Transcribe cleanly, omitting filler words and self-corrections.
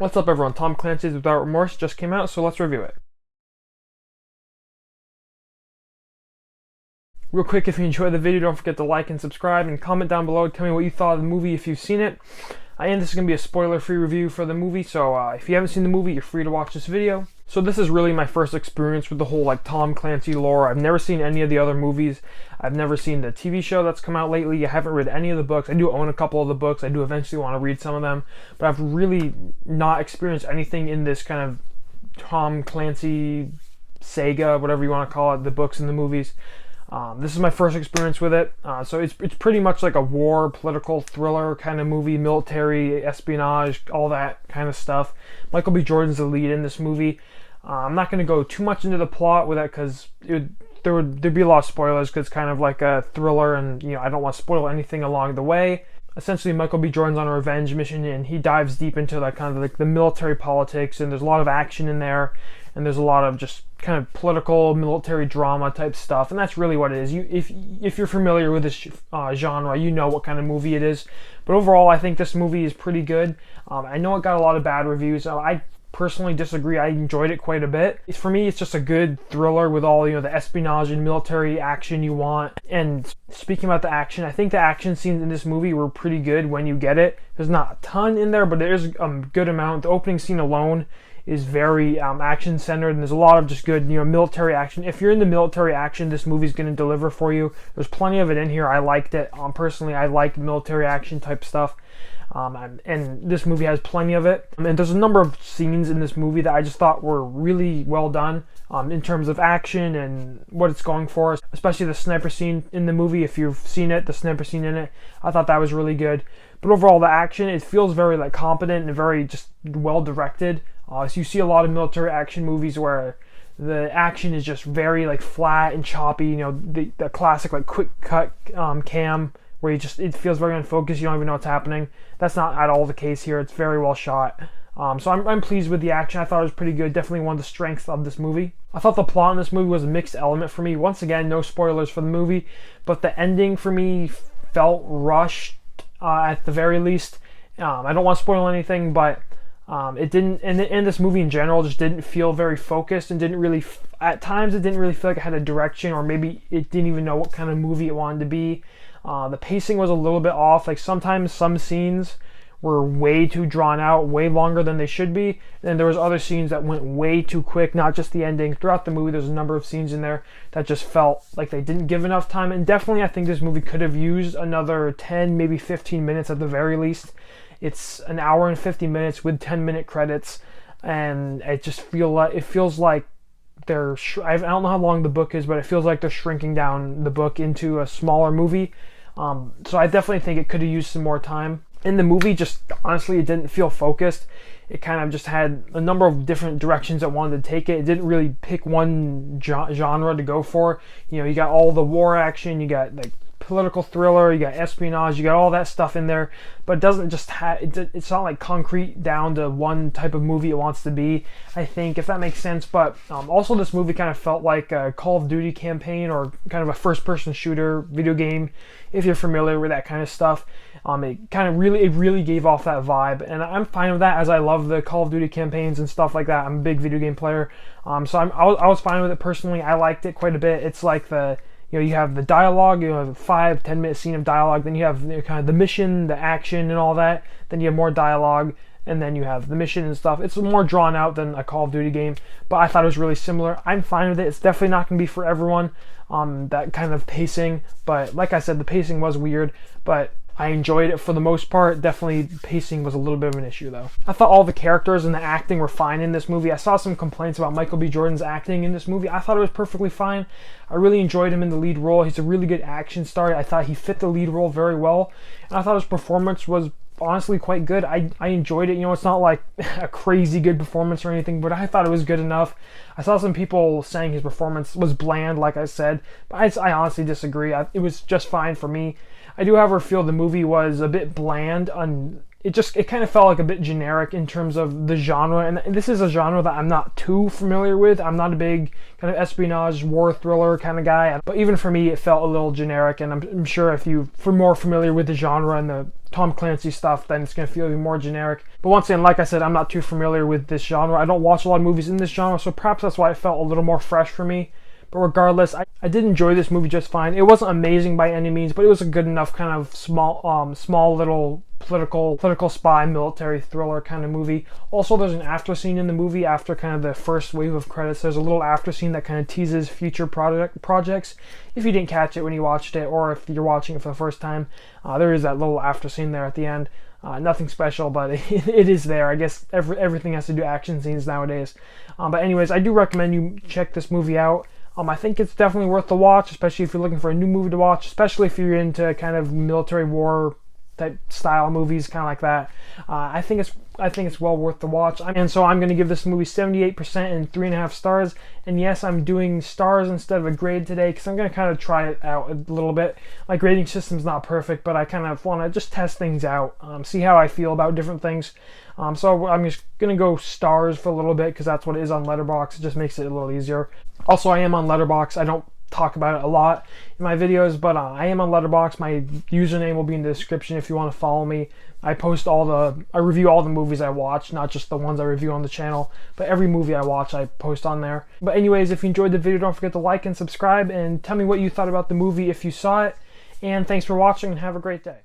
What's up, everyone? Tom Clancy's Without Remorse just came out, so let's review it. Real quick, if you enjoyed the video, don't forget to like and subscribe and comment down below. Tell me what you thought of the movie if you've seen it. This is going to be a spoiler-free review for the movie, so if you haven't seen the movie, you're free to watch this video. So this is really my first experience with the whole Tom Clancy lore. I've never seen any of the other movies. I've never seen the TV show that's come out lately. I haven't read any of the books. I do own a couple of the books. I do eventually want to read some of them, but I've really not experienced anything in this kind of Tom Clancy saga, whatever you want to call it, the books and the movies. This is my first experience with it, so it's pretty much like a war, political thriller kind of movie, military, espionage, all that kind of stuff. Michael B. Jordan's the lead in this movie. I'm not going to go too much into the plot with it because there'd be a lot of spoilers because it's kind of like a thriller, and I don't want to spoil anything along the way. Essentially, Michael B. Jordan's on a revenge mission, and he dives deep into the military politics, and there's a lot of action in there, and there's a lot of just kind of political military drama type stuff, and that's really what it is. If you're familiar with this genre, you know what kind of movie it is. But overall, I think this movie is pretty good. I know it got a lot of bad reviews. I personally disagree. I enjoyed it quite a bit. For me, it's just a good thriller with all the espionage and military action you want. And speaking about the action, I think the action scenes in this movie were pretty good when you get it. There's not a ton in there, but there is a good amount. The opening scene alone is very action centered, and there's a lot of just good military action. If you're into military action, this movie's going to deliver for you. There's plenty of it in here. I liked it. Personally, I like military action type stuff. And this movie has plenty of it. And there's a number of scenes in this movie that I just thought were really well done in terms of action and what it's going for, especially the sniper scene in the movie. If you've seen it, the sniper scene in it, I thought that was really good. But overall, the action, it feels very competent and very just well directed. So you see a lot of military action movies where the action is just very flat and choppy. The classic quick cut cam where it feels very unfocused. You don't even know what's happening. That's not at all the case here. It's very well shot. So I'm pleased with the action. I thought it was pretty good. Definitely one of the strengths of this movie. I thought the plot in this movie was a mixed element for me. Once again, no spoilers for the movie, but the ending for me felt rushed at the very least. I don't want to spoil anything, but it didn't, and this movie in general just didn't feel very focused, and at times it didn't really feel like it had a direction, or maybe it didn't even know what kind of movie it wanted to be. The pacing was a little bit off. Sometimes some scenes were way too drawn out, way longer than they should be, and there was other scenes that went way too quick, not just the ending. Throughout the movie, there's a number of scenes in there that just felt like they didn't give enough time, and definitely I think this movie could have used another 10, maybe 15 minutes at the very least. It's an hour and 50 minutes with 10-minute credits, and it feels like I don't know how long the book is, but it feels like they're shrinking down the book into a smaller movie. So I definitely think it could have used some more time. In the movie, just honestly, it didn't feel focused. It kind of just had a number of different directions it wanted to take it. It didn't really pick one genre to go for. You got all the war action, you got political thriller, you got espionage, you got all that stuff in there, but it doesn't just it's not concrete down to one type of movie it wants to be, I think, if that makes sense. But also this movie kind of felt like a Call of Duty campaign, or kind of a first-person shooter video game, if you're familiar with that kind of stuff. It really gave off that vibe, and I'm fine with that, as I love the Call of Duty campaigns and stuff like that. I'm a big video game player, so I was fine with it personally. I liked it quite a bit. It's you have the dialogue, you have a 5-10 minute scene of dialogue, then you have kind of the mission, the action, and all that. Then you have more dialogue, and then you have the mission and stuff. It's more drawn out than a Call of Duty game, but I thought it was really similar. I'm fine with it. It's definitely not going to be for everyone, that kind of pacing. But like I said, the pacing was weird, but I enjoyed it for the most part. Definitely pacing was a little bit of an issue though. I thought all the characters and the acting were fine in this movie. I saw some complaints about Michael B. Jordan's acting in this movie. I thought it was perfectly fine. I really enjoyed him in the lead role. He's a really good action star. I thought he fit the lead role very well, and I thought his performance was honestly quite good. I enjoyed it. It's not like a crazy good performance or anything, but I thought it was good enough. I saw some people saying his performance was bland, like I said, but I honestly disagree. It was just fine for me. I do, however, feel the movie was a bit bland it kind of felt like a bit generic in terms of the genre, and this is a genre that I'm not too familiar with. I'm not a big kind of espionage war thriller kind of guy, but even for me it felt a little generic, and I'm sure if you're more familiar with the genre and the Tom Clancy stuff, then it's going to feel even more generic. But once again, like I said, I'm not too familiar with this genre. I don't watch a lot of movies in this genre, so perhaps that's why it felt a little more fresh for me. But regardless, I did enjoy this movie just fine. It wasn't amazing by any means, but it was a good enough kind of small little political spy military thriller kind of movie. Also, there's an after scene in the movie after kind of the first wave of credits. There's a little after scene that kind of teases future projects. If you didn't catch it when you watched it, or if you're watching it for the first time, there is that little after scene there at the end. Nothing special, but it is there. I guess everything has to do action scenes nowadays. But anyways, I do recommend you check this movie out. I think it's definitely worth the watch, especially if you're looking for a new movie to watch, especially if you're into kind of military war type style movies, kind of like that. I think it's well worth the watch. And so I'm going to give this movie 78% and 3.5 stars. And yes, I'm doing stars instead of a grade today because I'm going to kind of try it out a little bit. My grading system's not perfect, but I kind of want to just test things out, see how I feel about different things. So I'm just going to go stars for a little bit because that's what it is on Letterboxd. It just makes it a little easier. Also, I am on Letterboxd. I don't talk about it a lot in my videos, but I am on Letterboxd. My username will be in the description if you want to follow me. I review all the movies I watch, not just the ones I review on the channel, but every movie I watch I post on there. But anyways, if you enjoyed the video, don't forget to like and subscribe, and tell me what you thought about the movie if you saw it. And thanks for watching, and have a great day.